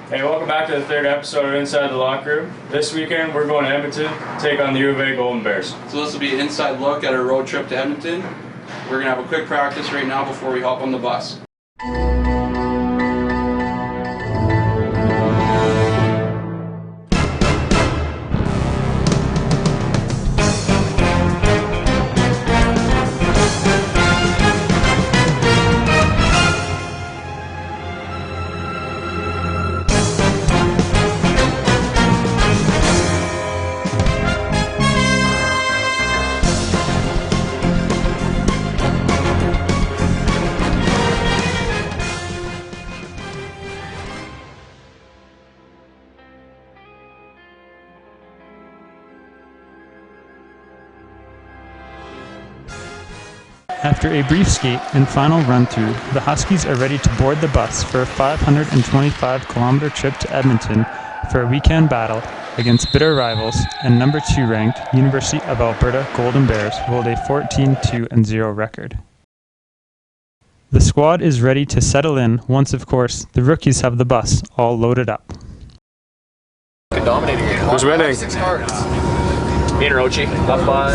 Hey, welcome back to the third episode of Inside the Locker Room. This weekend we're going to Edmonton to take on the U of A Golden Bears. So this will be an inside look at our road trip to Edmonton. We're going to have a quick practice right now before we hop on the bus. After a brief skate and final run-through, the Huskies are ready to board the bus for a 525-kilometer trip to Edmonton for a weekend battle against bitter rivals and number 2 ranked University of Alberta Golden Bears, who hold a 14-2-0 record. The squad is ready to settle in once, of course, the rookies have the bus all loaded up. Dominating game. Who's winning? 6 cards. Me and Rochi, up by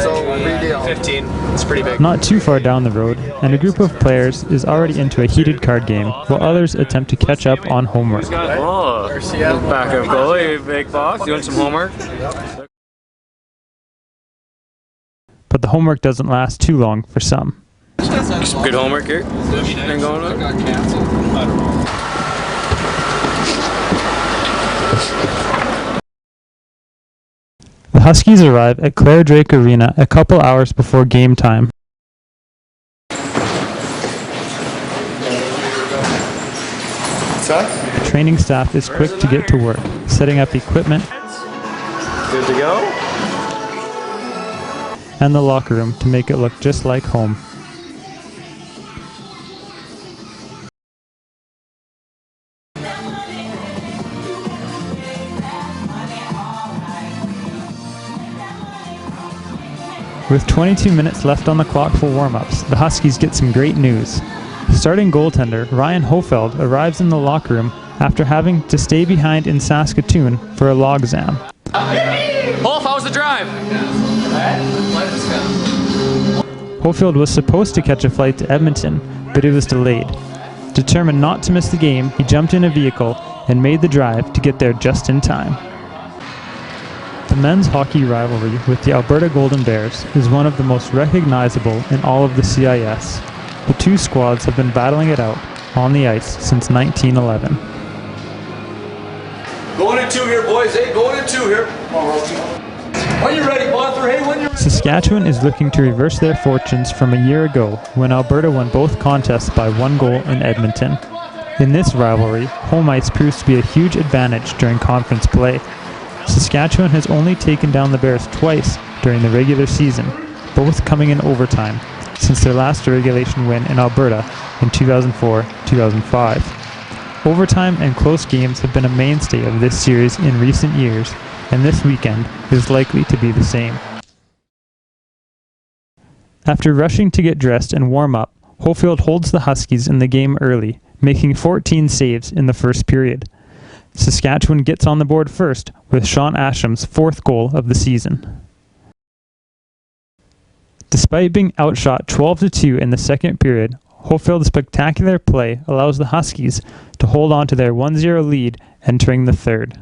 15. It's pretty big. Not too far down the road, and a group of players is already into a heated card game, while others attempt to catch up on homework. Oh, backup goalie, big box, doing some homework. But the homework doesn't last too long for some. Some good homework here. Going on? Got canceled. I don't know. The Huskies arrive at Claire Drake Arena a couple hours before game time. The training staff is quick to get to work, setting up equipment Good to go. and the locker room to make it look just like home. With 22 minutes left on the clock for warm-ups, the Huskies get some great news. Starting goaltender Ryan Hofeld arrives in the locker room after having to stay behind in Saskatoon for a log exam. Wolf, how was the drive? Hofeld was supposed to catch a flight to Edmonton, but it was delayed. Determined not to miss the game, he jumped in a vehicle and made the drive to get there just in time. The men's hockey rivalry with the Alberta Golden Bears is one of the most recognizable in all of the CIS. The two squads have been battling it out on the ice since 1911. Going in 2 here, boys. Hey, going in 2 here. When you're ready, Bonfer. Hey, when you're Saskatchewan is looking to reverse their fortunes from a year ago when Alberta won both contests by 1 goal in Edmonton. In this rivalry, home ice proves to be a huge advantage during conference play. Saskatchewan has only taken down the Bears twice during the regular season, both coming in overtime, since their last regulation win in Alberta in 2004-2005. Overtime and close games have been a mainstay of this series in recent years, and this weekend is likely to be the same. After rushing to get dressed and warm up, Hofeld holds the Huskies in the game early, making 14 saves in the first period. Saskatchewan gets on the board first with Sean Aschim's 4th goal of the season. Despite being outshot 12-2 in the second period, Hofeld's spectacular play allows the Huskies to hold on to their 1-0 lead entering the third.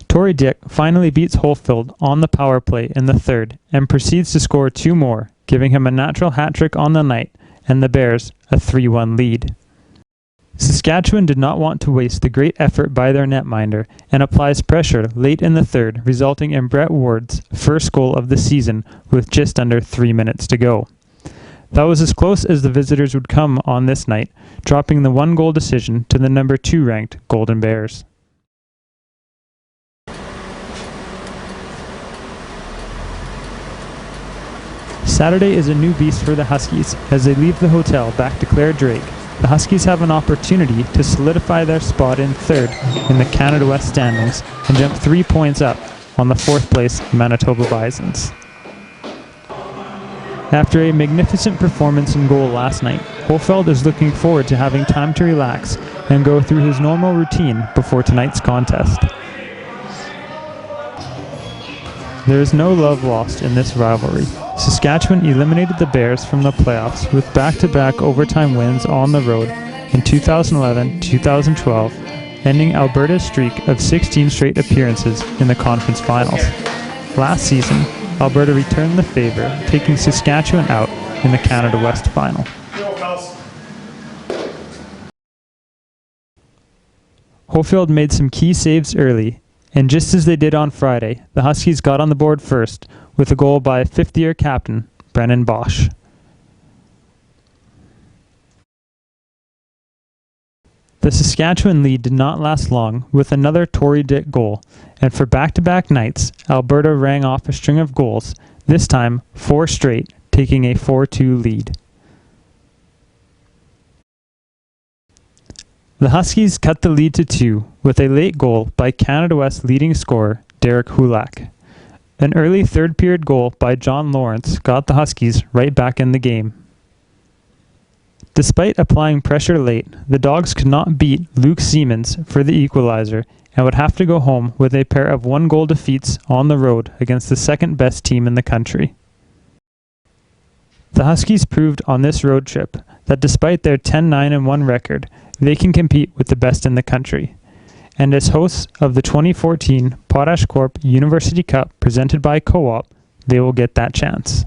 Torrey Dick finally beats Hofeld on the power play in the third and proceeds to score 2 more, giving him a natural hat-trick on the night and the Bears a 3-1 lead. Saskatchewan did not want to waste the great effort by their netminder and applies pressure late in the third, resulting in Brett Ward's first goal of the season with just under 3 minutes to go. That was as close as the visitors would come on this night, dropping the 1-goal decision to the number 2 ranked Golden Bears. Saturday is a new beast for the Huskies as they leave the hotel back to Claire Drake. The Huskies have an opportunity to solidify their spot in third in the Canada West standings and jump 3 points up on the 4th place Manitoba Bisons. After a magnificent performance in goal last night, Hofeld is looking forward to having time to relax and go through his normal routine before tonight's contest. There is no love lost in this rivalry. Saskatchewan eliminated the Bears from the playoffs with back-to-back overtime wins on the road in 2011-2012, ending Alberta's streak of 16 straight appearances in the conference finals. Last season, Alberta returned the favor, taking Saskatchewan out in the Canada West final. Hofield made some key saves early, and just as they did on Friday, the Huskies got on the board first with a goal by fifth-year captain Brennan Bosch. The Saskatchewan lead did not last long with another Tory Dick goal, and for back-to-back nights, Alberta rang off a string of goals, this time 4 straight, taking a 4-2 lead. The Huskies cut the lead to 2 with a late goal by Canada West leading scorer Derek Hulak. An early third-period goal by John Lawrence got the Huskies right back in the game. Despite applying pressure late, the Dogs could not beat Luke Siemens for the equalizer and would have to go home with a pair of 1-goal defeats on the road against the second-best team in the country. The Huskies proved on this road trip that despite their 10-9-1 record, they can compete with the best in the country. And as hosts of the 2014 Potash Corp University Cup presented by Co-op, they will get that chance.